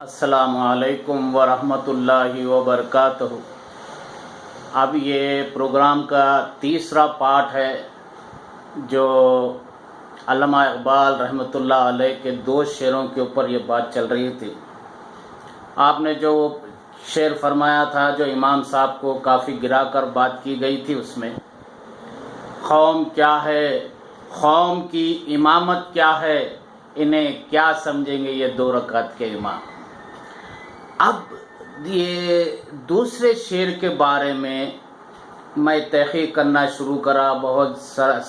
السلام علیکم ورحمۃ اللہ وبرکاتہ۔ اب یہ پروگرام کا تیسرا پارٹ ہے جو علامہ اقبال رحمۃ اللہ علیہ کے دو شعروں کے اوپر یہ بات چل رہی تھی۔ آپ نے جو شعر فرمایا تھا جو امام صاحب کو کافی گرا کر بات کی گئی تھی، اس میں قوم کیا ہے، قوم کی امامت کیا ہے، انہیں کیا سمجھیں گے یہ دو رکعت کے امام۔ اب یہ دوسرے شعر کے بارے میں تحقیق کرنا شروع کرا، بہت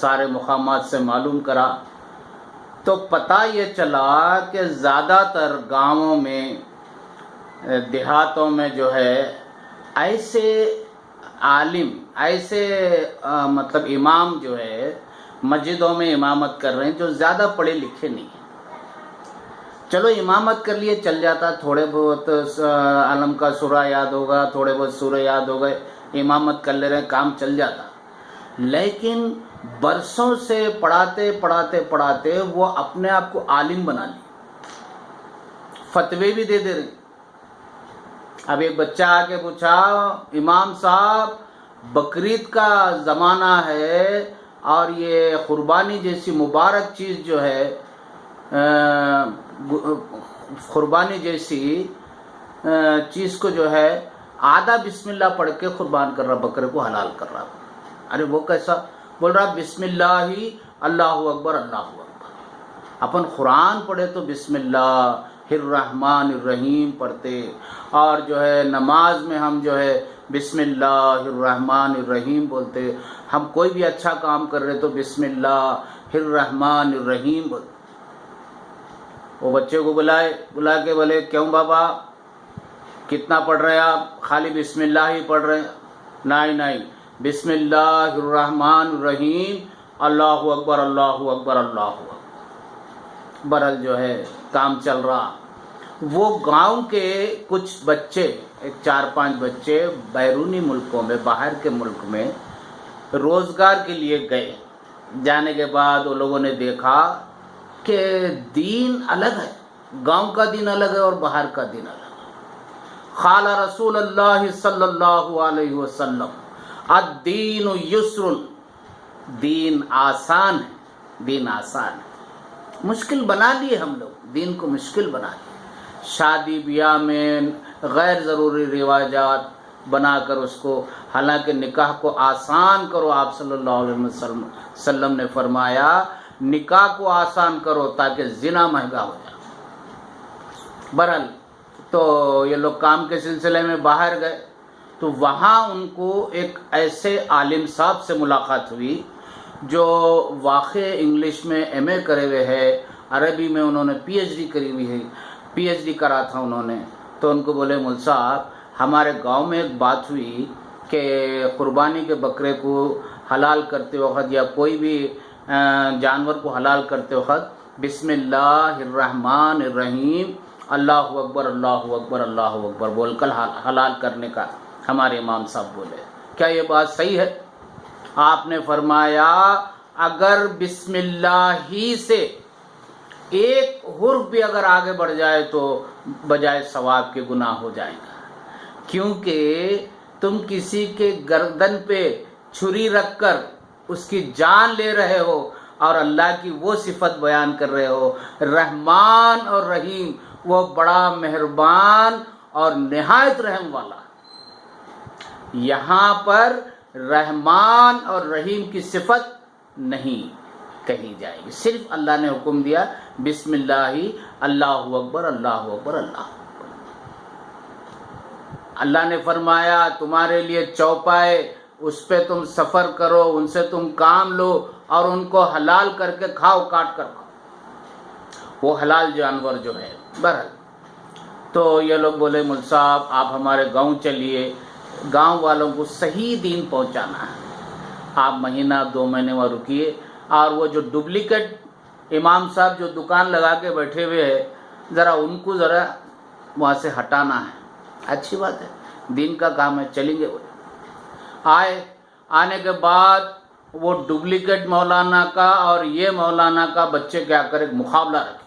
سارے مقامات سے معلوم کرا تو پتہ یہ چلا کہ زیادہ تر گاؤں میں، دیہاتوں میں جو ہے ایسے عالم، ایسے مطلب امام جو ہے مسجدوں میں امامت کر رہے ہیں جو زیادہ پڑھے لکھے نہیں ہیں۔ چلو امامت کر لیے چل جاتا، تھوڑے بہت علم کا سورہ یاد ہوگا، تھوڑے بہت سورہ یاد ہو گئے، امامت کر لے رہے کام چل جاتا۔ لیکن برسوں سے پڑھاتے پڑھاتے وہ اپنے آپ کو عالم بنا لی، فتوے بھی دے رہے۔ اب ایک بچہ آ کے پوچھا، امام صاحب بقرعید کا زمانہ ہے اور یہ قربانی جیسی مبارک چیز جو ہے، قربانی جیسی چیز کو جو ہے آدھا بسم اللہ پڑھ کے قربان کر رہا، بکرے کو حلال کر رہا۔ ارے وہ کیسا؟ بول رہا بسم اللہ ہی، اللہ اکبر اللہ اکبر۔ اپن قرآن پڑھے تو بسم اللہ الرحمن الرحیم پڑھتے، اور جو ہے نماز میں ہم جو ہے بسم اللہ الرحمن الرحیم بولتے، ہم کوئی بھی اچھا کام کر رہے تو بسم اللہ الرحمن الرحیم بولتے۔ وہ بچے کو بلا کے بولے، کیوں بابا کتنا پڑھ رہے آپ؟ خالی بسم اللہ ہی پڑھ رہے ہیں؟ نہیں، بسم اللہ الرحمن الرحیم، اللہ اکبر اللہ اکبر اللہ اکبر۔ برحال جو ہے کام چل رہا۔ وہ گاؤں کے کچھ بچے، ایک 4-5 بچے بیرونی ملکوں میں، باہر کے ملک میں روزگار کے لیے گئے۔ جانے کے بعد وہ لوگوں نے دیکھا کہ دین الگ ہے، گاؤں کا دین الگ ہے اور باہر کا دین الگ ہے۔ قال رسول اللہ صلی اللہ علیہ وسلم الدین یسر، دین آسان ہے، دین آسان ہے۔ مشکل بنا لیے ہم لوگ، دین کو مشکل بنا لیے، شادی بیاہ میں غیر ضروری رواجات بنا کر اس کو، حالانکہ نکاح کو آسان کرو۔ آپ صلی اللہ علیہ وسلم نے فرمایا نکاح کو آسان کرو تاکہ زنا مہنگا ہو جائے۔ برحال تو یہ لوگ کام کے سلسلے میں باہر گئے تو وہاں ان کو ایک ایسے عالم صاحب سے ملاقات ہوئی جو واقع انگلش میں ایم اے کرے ہوئے ہے، عربی میں انہوں نے پی ایچ ڈی کری ہوئی ہے، پی ایچ ڈی کرا تھا انہوں نے۔ تو ان کو بولے مول صاحب ہمارے گاؤں میں ایک بات ہوئی کہ قربانی کے بکرے کو حلال کرتے وقت یا کوئی بھی جانور کو حلال کرتے وقت بسم اللہ الرحمن الرحیم، اللہ اکبر اللہ اکبر اللہ اکبر بول کر حلال کرنے کا ہمارے امام صاحب بولے۔ کیا یہ بات صحیح ہے؟ آپ نے فرمایا اگر بسم اللہ ہی سے ایک حرف بھی اگر آگے بڑھ جائے تو بجائے ثواب کے گناہ ہو جائے گا، کیونکہ تم کسی کے گردن پہ چھری رکھ کر اس کی جان لے رہے ہو اور اللہ کی وہ صفت بیان کر رہے ہو، رحمان اور رحیم، وہ بڑا مہربان اور نہایت رحم والا۔ یہاں پر رحمان اور رحیم کی صفت نہیں کہی جائے گی، صرف اللہ نے حکم دیا بسم اللہ اللہ اکبر اللہ اکبر اللہ اکبر۔ اللہ نے فرمایا تمہارے لیے چوپائے، اس پہ تم سفر کرو، ان سے تم کام لو اور ان کو حلال کر کے کھاؤ، کاٹ کر کھاؤ، وہ حلال جانور جو ہے۔ برحال تو یہ لوگ بولے مول صاحب آپ ہمارے گاؤں چلیے، گاؤں والوں کو صحیح دین پہنچانا ہے، آپ مہینہ 2 مہینے وہاں رکیے، اور وہ جو ڈپلیکیٹ امام صاحب جو دکان لگا کے بیٹھے ہوئے ہیں ذرا ان کو ذرا وہاں سے ہٹانا ہے۔ اچھی بات ہے، دین کا کام ہے، چلیں گے۔ وہ آنے کے بعد وہ ڈپلیکیٹ مولانا کا اور یہ مولانا کا بچے کیا کرے مقابلہ رکھے،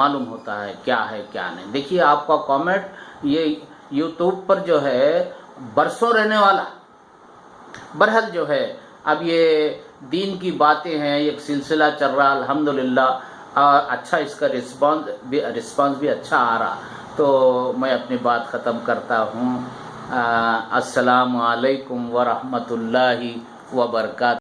معلوم ہوتا ہے کیا نہیں. دیکھیے آپ کا کامنٹ یہ یوٹیوب پر جو ہے برسوں رہنے والا. برحال جو ہے اب یہ دین کی باتیں ہیں، ایک سلسلہ چل رہا الحمدللہ، اور اچھا اس کا رسپانس بھی اچھا آ رہا. تو میں اپنی بات ختم کرتا ہوں. السلام علیکم ورحمۃ اللہ وبرکاتہ.